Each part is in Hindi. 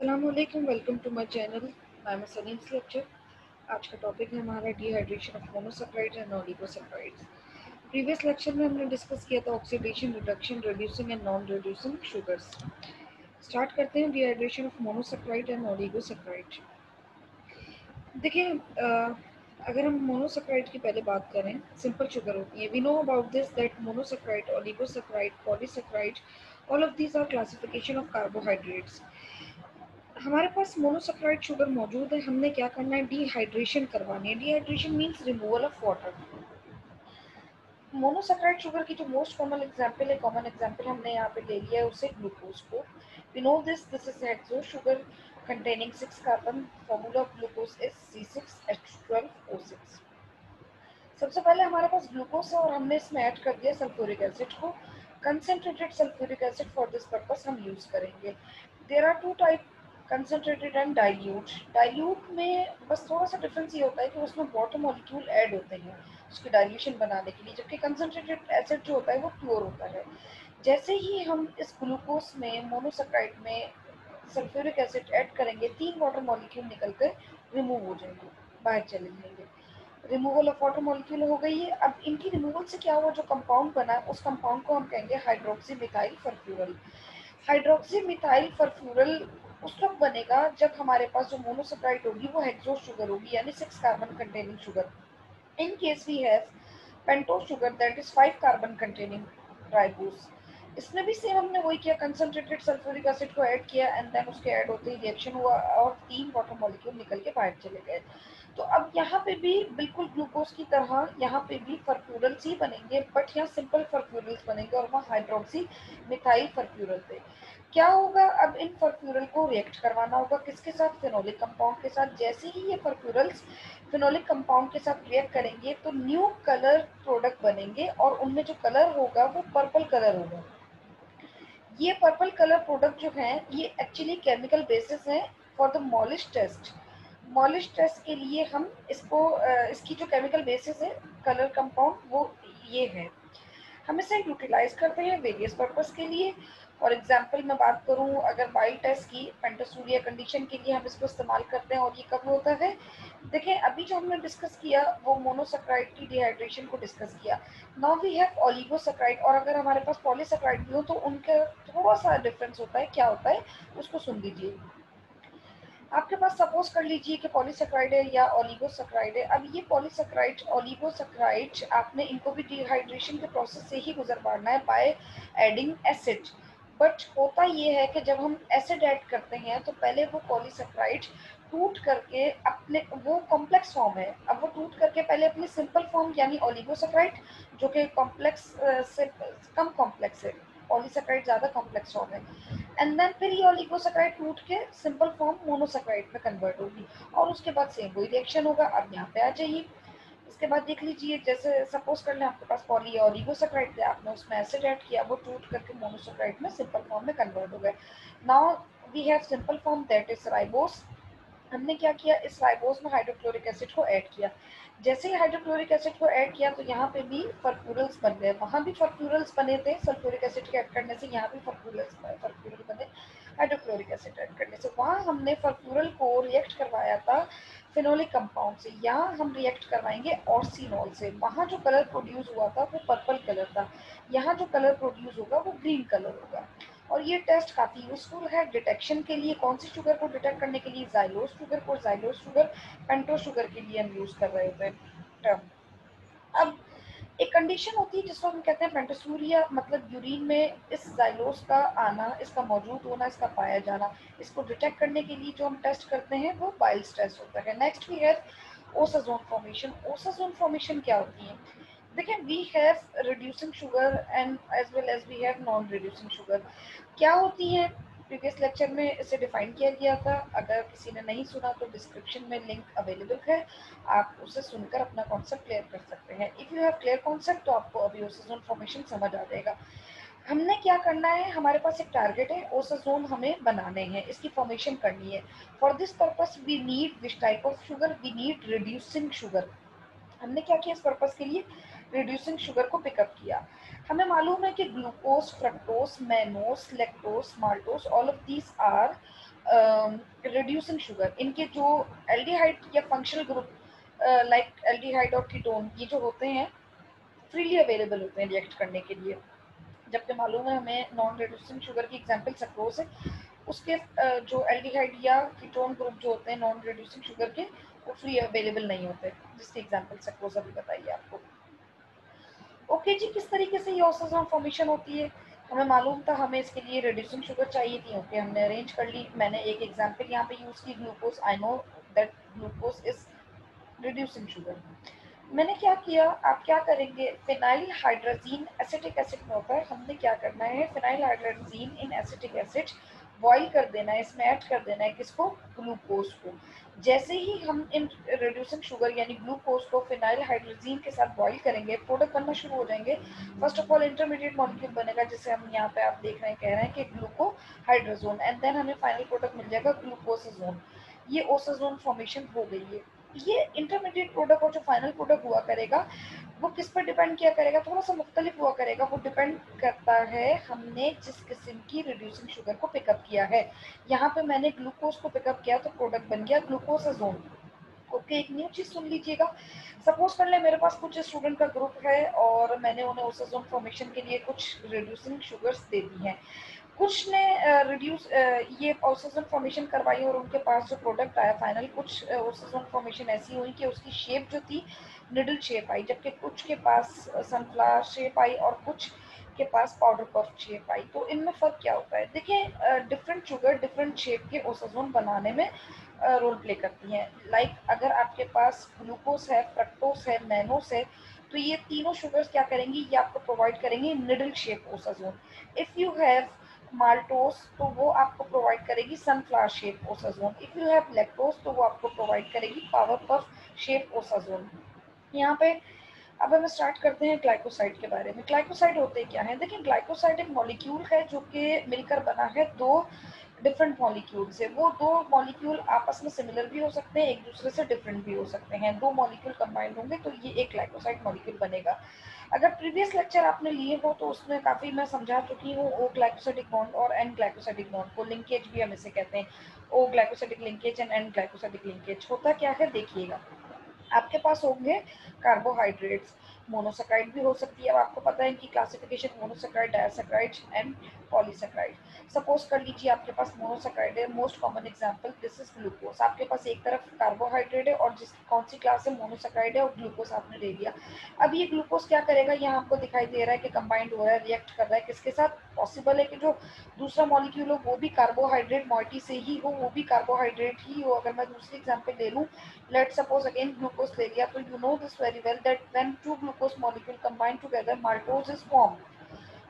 अस्सलामुअलैकुम, welcome to my channel. I am Salim's lecture. आज का टॉपिक है हमारा dehydration of monosaccharides and oligosaccharides. Previous lecture में हमने डिस्कस किया था oxidation, reduction, reducing and non reducing sugars. Start करते हैं dehydration of monosaccharide and oligosaccharide. देखिए, अगर हम मोनोसैकेराइड की पहले बात करें, सिंपल शुगर होती है। We know about this that monosaccharide, oligosaccharide, polysaccharide, all of these are classification of carbohydrates. हमारे पास मोनोसैकेराइड शुगर मौजूद है। हमने क्या करना है, डिहाइड्रेशन करवानी है। Dehydration means removal of water. Monosaccharide sugar की जो मोस्ट कॉमन एग्जांपल हमने यहाँ पे ले लिया है उसे ग्लूकोज को। We know this is hexo sugar containing 6 carbon. Formula of glucose is C6H12O6. सबसे पहले हमारे पास ग्लूकोज है और हमने इसमें ऐड कर दिया सल्फ्यूरिक एसिड को। Concentrated sulphuric acid for this purpose हम यूज करेंगे। There are two type, concentrated and dilute. Dilute में बस थोड़ा सा डिफरेंस ये होता है कि उसमें वाटर मॉलिक्यूल ऐड होते हैं उसकी डाइल्यूशन बनाने के लिए, जबकि कंसेंट्रेटेड एसिड जो होता है वो प्योर होता है। जैसे ही हम इस ग्लूकोज में, मोनोसैकेराइड में सल्फ्यूरिक एसिड ऐड करेंगे, 3 वाटर मॉलिक्यूल निकल कर रिमूव हो जाएंगे, बाहर चले जाएंगे। रिमूवल ऑफ वाटर मॉलिक्यूल हो गई है। अब इनकी रिमूवल से क्या हुआ, जो कंपाउंड बना है उस कंपाउंड को हम कहेंगे हाइड्रोक्सी मिथाइल फर्फ्यूरल। हाइड्रोक्सी मिथाइल फर्फ्यूरल उस वक्त बनेगा जब हमारे पास जो मोनोसैकेराइड होगी वो हेक्सोस शुगर होगी, यानी 6 carbon containing sugar. In case we have pentose sugar, that is 5 carbon containing ribose. इसमें भी सेम हमने वही किया, कंसंट्रेटेड सल्फ्यूरिक एसिड को ऐड किया एंड देन उसके ऐड होते ही रिएक्शन हुआ और 3 वाटर मॉलिक्यूल निकल के बाहर चले गए। तो अब यहाँ पे भी बिल्कुल ग्लूकोज की तरह यहाँ पे भी फर्फ्यूरल्स ही बनेंगे, बट यहाँ सिंपल फर्फ्यूरल्स बनेंगे और वहाँ हाइड्रोक्सी मिथाइल फर्फ्यूरल थे। क्या होगा, अब इन फर्फ्यूरल को रिएक्ट करवाना होगा किसके साथ, फेनोलिक कंपाउंड के साथ। जैसे ही ये फर्फ्यूरल्स फेनोलिक कंपाउंड के साथ रिएक्ट करेंगे तो न्यू कलर प्रोडक्ट बनेंगे और उनमें जो कलर होगा वो पर्पल कलर होगा। ये पर्पल कलर प्रोडक्ट जो हैं ये एक्चुअली केमिकल बेसिस हैं for the Molisch test. Molisch test के लिए हम इसको इसकी जो केमिकल बेसिस है कलर कंपाउंड वो ये है। हम इसे यूटिलाइज करते हैं वेरियस पर्पस के लिए। फॉर एग्जाम्पल मैं बात करूं, अगर बाइल टेस्ट की पेंटासूरिया कंडीशन के लिए हम इसको इस्तेमाल करते हैं। और ये कब होता है, देखें अभी जो हमने डिस्कस किया वो मोनोसैकेराइड की डिहाइड्रेशन को डिस्कस किया। नाउ वी हैव ओलिगोसैकेराइड, और अगर हमारे पास पॉलीसैकेराइड भी हो तो उनका थोड़ा सा डिफरेंस होता है। क्या होता है उसको सुन लीजिए। आपके पास सपोज कर लीजिए कि पॉलीसैकेराइड है या ओलिगोसैकेराइड है। अब ये पॉलीसैकेराइड, ओलिगोसैकेराइड, आपने इनको भी डिहाइड्रेशन के प्रोसेस से ही गुजरवाना है बाय एडिंग एसिड। बट होता ये है कि जब हम एसिड ऐड करते हैं तो पहले वो पॉलीसैकेराइड टूट करके अपने, वो कॉम्प्लेक्स फॉर्म है, अब वो टूट करके पहले अपनी सिंपल फॉर्म यानी ओलिगोसैकेराइड जो कि कॉम्प्लेक्स से कम कॉम्प्लेक्स है, पॉलीसैकेराइड ज्यादा कॉम्प्लेक्स फॉर्म है, एंड देन फिर ये ओलिगोसैकेराइड टूट के सिंपल फॉर्म मोनोसैकेराइड में कन्वर्ट होगी और उसके बाद सेम वही रिएक्शन होगा। अब यहाँ पे आ जाइए, इसके बाद देख लीजिए, जैसे सपोज कर लें आपके पास पॉली ओलिगोसैकेराइड थे, आपने उसमें एसिड ऐड किया, वो टूट करके मोनोसैकेराइड में सिंपल फॉर्म में कन्वर्ट हो गए। Now we have simple form that is ribose. हमने क्या किया, इस राइबोस में हाइड्रोक्लोरिक एसिड को ऐड किया। जैसे ही हाइड्रोक्लोरिक एसिड को ऐड किया तो यहाँ पे भी फर्फ्यूरल्स बन गए, वहां भी फर्फ्यूरल्स बने थे सल्फ्यूरिक एसिड के ऐड करने से, यहाँ भी फर्फ्यूरल बने हाइड्रोक्लोरिक एसिड ऐड करने से। वहां हमने फर्फ्यूरल को रिएक्ट करवाया था फिनोलिक कंपाउंड से, यहाँ हम रिएक्ट करवाएंगे ऑर्सिनॉल से। वहां जो कलर प्रोड्यूस हुआ था वो पर्पल कलर था, यहाँ जो कलर प्रोड्यूस होगा वो ग्रीन कलर होगा। और ये टेस्ट काफ़ी यूजफुल है डिटेक्शन के लिए। कौन सी शुगर को डिटेक्ट करने के लिए, जाइलोस शुगर को। जाइलोस शुगर पेंटोस शुगर के लिए हम यूज कर रहे होते हैं टर्म। अब एक कंडीशन होती है जिसको हम कहते हैं पेंटासूरिया, मतलब यूरिन में इस जाइलोस का आना, इसका मौजूद होना, इसका पाया जाना। इसको डिटेक्ट करने के लिए जो हम टेस्ट करते हैं वो बाइल्स टेस्ट होता है। Next we have osazone formation. Osazone formation क्या होती है, देखिए we have reducing sugar and as well as we have non reducing sugar. क्या होती है, प्रीवियस लेक्चर में इसे डिफाइन किया गया था। अगर किसी ने नहीं सुना तो डिस्क्रिप्शन में लिंक अवेलेबल है, आप उसे सुनकर अपना कॉन्सेप्ट क्लियर कर सकते हैं। If you have clear concept तो आपको अभी ओसाजोन फॉर्मेशन समझ आ जाएगा। हमने क्या करना है, हमारे पास एक टारगेट है, ओसाजोन हमें बनाने हैं, इसकी फॉर्मेशन करनी है। For this purpose we need which type of sugar, we need reducing sugar. हमने क्या किया इस पर्पस के लिए, रिड्यूसिंग शुगर को पिकअप किया। हमें मालूम है कि glucose, fructose, mannose, lactose, maltose, all of these are reducing sugar, इनके जो एल्डिहाइड या फंक्शनल ग्रुप लाइक एल्डिहाइड और कीटोन ये जो होते हैं फ्रीली अवेलेबल होते हैं रिएक्ट करने के लिए, जबकि मालूम है हमें नॉन रिड्यूसिंग शुगर की एग्जांपल सक्रोज है, उसके जो एल्डिहाइड या कीटोन ग्रुप जो होते हैं नॉन रिड्यूसिंग शुगर के वो फ्री अवेलेबल नहीं होते, जिसकी एग्जांपल सक्रोज अभी बताइए आपको। ओके जी, किस तरीके से ये ऑक्सीजन फॉर्मेशन होती है हमें मालूम था, हमें इसके लिए रिड्यूसिंग शुगर चाहिए थी। ओके, हमने अरेंज कर ली। मैंने एक एग्जांपल यहाँ पे यूज की, glucose. I know that glucose is reducing sugar. मैंने क्या किया, आप क्या करेंगे, फिनाइल हाइड्रोजीन एसिटिक एसिड में होता है, हमने क्या करना है, फिनाइल हाइड्रोजीन इन एसिटिक एसिड बॉईल कर देना है, इसमें ऐड कर देना है किसको, ग्लूकोज को। जैसे ही हम इन रिड्यूसिंग शुगर यानी ग्लूकोज को फिनाइल हाइड्रोजीन के साथ बॉईल करेंगे, प्रोडक्ट बनना शुरू हो जाएंगे। First of all intermediate molecule बनेगा, जिसे हम यहाँ पे आप देख रहे हैं, कह रहे हैं कि ग्लूको हाइड्रोजोन, एंड देन हमें फाइनल प्रोडक्ट मिल जाएगा ग्लूकोसाजोन। ये ओसाजोन फॉर्मेशन हो गई है। ये इंटरमीडिएट प्रोडक्ट और जो फाइनल प्रोडक्ट हुआ करेगा वो किस पर डिपेंड किया करेगा, थोड़ा सा मुख्तलिफ हुआ करेगा। वो डिपेंड करता है हमने जिस किस्म की रिड्यूसिंग शुगर को पिकअप किया है। यहाँ पे मैंने ग्लूकोज को पिकअप किया तो प्रोडक्ट बन गया ग्लूकोसाजोन। ओके, एक न्यू चीज सुन लीजिएगा। सपोज कर ले मेरे पास कुछ स्टूडेंट का ग्रुप है और मैंने उन्हें ओसाजोन फॉर्मेशन के लिए कुछ रिड्यूसिंग शुगर्स दे दी हैं। कुछ ने रिड्यूस ये ऑक्सीजन फॉर्मेशन करवाई और उनके पास जो प्रोडक्ट आया फाइनल, कुछ ऑक्सीजन फॉर्मेशन ऐसी हुई कि उसकी शेप जो थी निडल शेप आई, जबकि कुछ के पास सनफ्लावर शेप आई और कुछ के पास पाउडर पफ शेप आई। तो इनमें फ़र्क क्या होता है, देखिए डिफरेंट शुगर डिफरेंट शेप के ऑक्सीजन बनाने में रोल प्ले करती हैं। लाइक अगर आपके पास ग्लूकोज है, फ्रक्टोज है, मैनोस है, तो ये तीनों शुगर्स क्या करेंगी, ये आपको प्रोवाइड करेंगी needle shape osazone. If you have maltose तो वो आपको प्रोवाइड करेगी sunflower shape osazone. If you have lactose तो वो आपको प्रोवाइड करेगी पावर पफ शेप ओसाजोन। यहाँ पे अब हम स्टार्ट करते हैं ग्लाइकोसाइड के बारे में। ग्लाइकोसाइड होते क्या है, देखिए ग्लाइकोसाइड एक मॉलिक्यूल है जो कि मिलकर बना है दो डिफरेंट मॉलिक्यूल से। वो दो मॉलिक्यूल आपस में सिमिलर भी हो सकते हैं, एक दूसरे से डिफरेंट भी हो सकते हैं। दो मॉलिक्यूल कंबाइंड होंगे तो ये एक ग्लाइकोसाइड मॉलिक्यूल बनेगा। अगर प्रीवियस लेक्चर आपने लिए हो तो उसमें काफ़ी मैं समझा चुकी हूँ ओ ग्लाइकोसाइडिक बॉन्ड और एन ग्लाइकोसाइडिक बॉन्ड को, लिंकेज भी हम इसे कहते हैं। O glycosidic linkage and N glycosidic linkage होता क्या है, देखिएगा। आपके पास होंगे कार्बोहाइड्रेट्स, मोनोसेक्राइड भी हो सकती है। अब आपको पता है कि classification monosaccharide, disaccharide and polysaccharide. Suppose कर लीजिए आपके पास मोनोसेक्राइड है, most common example this is glucose. आपके पास एक तरफ कार्बोहाइड्रेट है और जिस कौन सी क्लास है, मोनोसेक्राइड है, और ग्लूकोज आपने ले लिया। अब ये ग्लूकोज क्या करेगा, यहाँ आपको दिखाई दे रहा है कि कंबाइंड हो रहा है, रिएक्ट कर रहा है किसके साथ, पॉसिबल है कि जो दूसरा मॉलिक्यूल हो वो भी कार्बोहाइड्रेट मॉइटी से ही हो, वो भी कार्बोहाइड्रेट ही हो। अगर मैं दूसरी एग्जांपल ले लूँ, let's suppose again glucose ले लिया, तो you know this very well that when two glucose molecule combine together maltose is formed।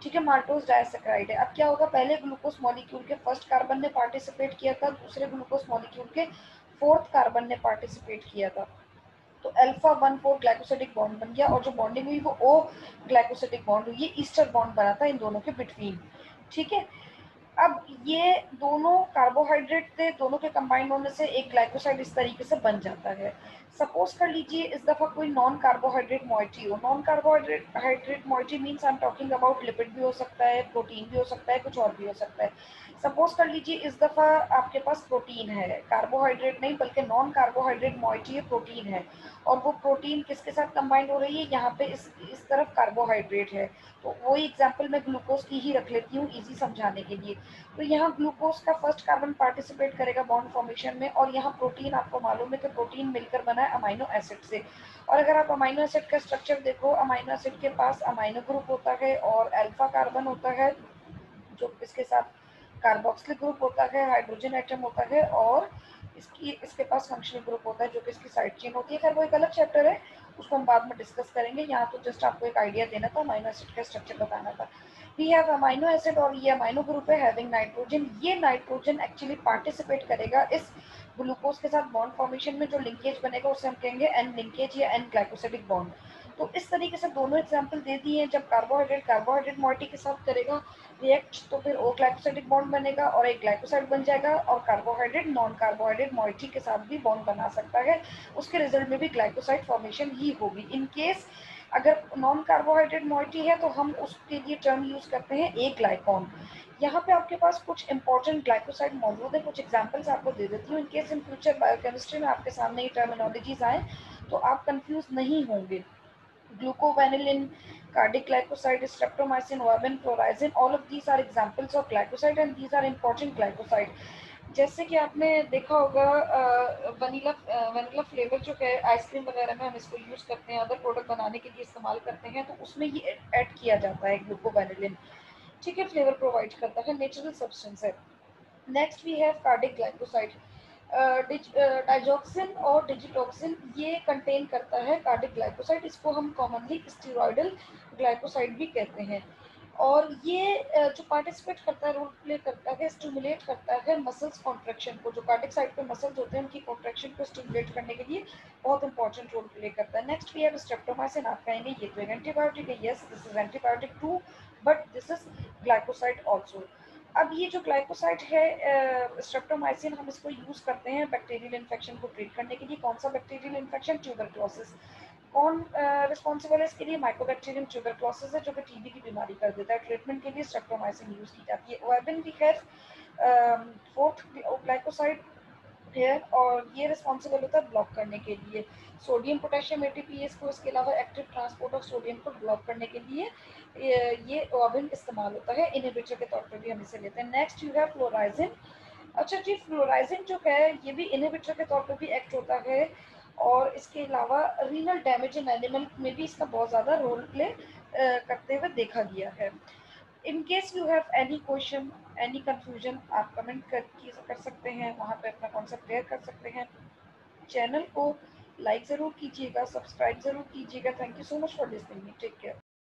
ठीक है, माल्टोज डाइसैकेराइड है। अब क्या होगा, पहले ग्लूकोज मॉलिक्यूल के फर्स्ट कार्बन ने पार्टिसिपेट किया था, दूसरे ग्लूकोज मॉलिक्यूल के फोर्थ कार्बन ने पार्टिसिपेट किया था, तो अल्फा 1,4 ग्लाइकोसिडिक बॉन्ड बन गया और जो बॉन्डिंग हुई वो ओ ग्लाइकोसिडिक बॉन्ड हुई। ये ईस्टर बॉन्ड बना था इन दोनों के बिटवीन। ठीक है, अब ये दोनों कार्बोहाइड्रेट थे, दोनों के कंबाइन होने से एक ग्लाइकोसाइड इस तरीके से बन जाता है। सपोज कर लीजिए इस दफा कोई नॉन कार्बोहाइड्रेट मॉइटी हो। Non carbohydrate moiety means I am talking about lipid भी हो सकता है, प्रोटीन भी हो सकता है, कुछ और भी हो सकता है। सपोज कर लीजिए इस दफा आपके पास प्रोटीन है, कार्बोहाइड्रेट नहीं बल्कि नॉन कार्बोहाइड्रेट मॉइटी प्रोटीन है, और वो प्रोटीन किसके साथ कंबाइंड हो रही है, यहाँ पे इस तरफ कार्बोहाइड्रेट है। तो वही एग्जांपल मैं ग्लूकोज की ही रख लेती हूँ इजी समझाने के लिए। तो यहाँ ग्लूकोज का फर्स्ट कार्बन पार्टिसिपेट करेगा बॉन्ड फॉर्मेशन में, और यहाँ प्रोटीन आपको मालूम है कि प्रोटीन मिलकर बना है अमाइनो एसिड से। और अगर आप अमाइनो एसिड का स्ट्रक्चर देखो, अमाइनो एसिड के पास अमाइनो ग्रुप होता है और अल्फा कार्बन होता है, जो इसके साथ कार्बोक्सिलिक ग्रुप होता है, हाइड्रोजन एटम होता है, और इसके पास फंक्शनल ग्रुप होता है जो कि इसकी साइड चेन होती है। खैर वो एक अलग चैप्टर है, उसको हम बाद में डिस्कस करेंगे। यहाँ तो जस्ट आपको एक आइडिया देना था, अमाइनो एसिड का स्ट्रक्चर बताना था। वी हैव अमाइनो एसिड और ये अमाइनो ग्रुप है हैविंग नाइट्रोजन। ये नाइट्रोजन एक्चुअली पार्टिसिपेट करेगा इस ग्लूकोज के साथ बॉन्ड फॉर्मेशन में। जो लिंकेज बनेगा उसे हम कहेंगे एन लिंकेज या एन ग्लाइकोसिडिक बॉन्ड। तो इस तरीके से दोनों एग्जाम्पल दे दिए हैं। जब कार्बोहाइड्रेट मॉइटी के साथ करेगा रिएक्ट तो फिर ओ ग्लाइकोसाइडिक बॉन्ड बनेगा और एक ग्लाइकोसाइड बन जाएगा, और कार्बोहाइड्रेट नॉन कार्बोहाइड्रेट मॉइटी के साथ भी बॉन्ड बना सकता है, उसके रिजल्ट में भी ग्लाइकोसाइड फॉर्मेशन ही होगी। इन केस अगर नॉन कार्बोहाइड्रेट मॉइटी है तो हम उसके लिए टर्म यूज करते हैं ए ग्लाइकॉन। यहाँ पे आपके पास कुछ इंपॉर्टेंट ग्लाइकोसाइड मौजूद है, कुछ एग्जांपल्स आपको दे देती हूँ in case in future biochemistry में आपके सामने ये टर्मिनोलॉजीज आए तो आप कंफ्यूज नहीं होंगे। ग्लूकोवेनिलिन, कार्डिक ग्लाइकोसाइड, स्ट्रेप्टोमाइसिन, वर्बिन, phlorizin, all of these are examples of glycoside and these are important glycoside. जैसे कि आपने देखा होगा वनीला फ्लेवर जो है आइसक्रीम वगैरह में हम इसको यूज करते हैं, अदर प्रोडक्ट बनाने के लिए इस्तेमाल करते हैं, तो उसमें ये ऐड किया जाता है ग्लूकोवेनिलिन। ठीक है, फ्लेवर प्रोवाइड करता है, नेचुरल सब्सटेंस है। Next we have cardiac glycoside. Digoxin और डिजिटॉक्सिन ये कंटेन करता है कार्डिक ग्लाइकोसाइड, इसको हम कॉमनली स्टीरॉयडल ग्लाइकोसाइड भी कहते हैं। और ये जो पार्टिसिपेट करता है, रोल प्ले करता है, स्टिमुलेट करता है मसल्स कॉन्ट्रैक्शन को, जो कार्डिक साइड पे मसल्स होते हैं उनकी कॉन्ट्रैक्शन को स्टिमुलेट करने के लिए बहुत इंपॉर्टेंट रोल प्ले करता है। Next we have streptomycin. आप कहेंगे ये तो एक एंटीबायोटिक है, yes this is antibiotic too, but this is glycoside also. अब ये जो ग्लाइकोसाइड है स्ट्रेप्टोमाइसिन, हम इसको यूज करते हैं बैक्टीरियल इन्फेक्शन को ट्रीट करने के लिए। कौन सा बैक्टीरियल इन्फेक्शन? ट्यूबरक्लोसिस। कौन रिस्पॉन्सिबल है इसके लिए? माइकोबैक्टीरियम ट्यूबरक्लोसिस है, जो कि टीबी की बीमारी कर देता है। ट्रीटमेंट के लिए स्ट्रेप्टोमाइसिन यूज की जाती है। वर्बिन भी है फोर्थ ग्लाइकोसाइड है, और ये रिस्पॉन्सिबल होता है ब्लॉक करने के लिए सोडियम पोटेशियम एटीपीएस को। इसके अलावा एक्टिव ट्रांसपोर्ट ऑफ सोडियम को ब्लॉक करने के लिए ये ऑर्बिन इस्तेमाल होता है, इनहिबिटर के तौर पर भी हम इसे लेते हैं। नेक्स्ट यू है फ्लोराइजिन। अच्छा जी, फ्लोराइजिन जो है ये भी इनहिबिटर के तौर पर भी एक्ट होता है, और इसके अलावा रीनल डैमेज इन एनिमल में भी इसका बहुत ज़्यादा रोल प्ले करते हुए देखा गया है। In case you have any question, any confusion, आप कमेंट कर सकते हैं, वहाँ पे अपना कॉन्सेप्ट क्लियर कर सकते हैं। चैनल को लाइक ज़रूर कीजिएगा, सब्सक्राइब ज़रूर कीजिएगा। Thank you so much for listening me, take care.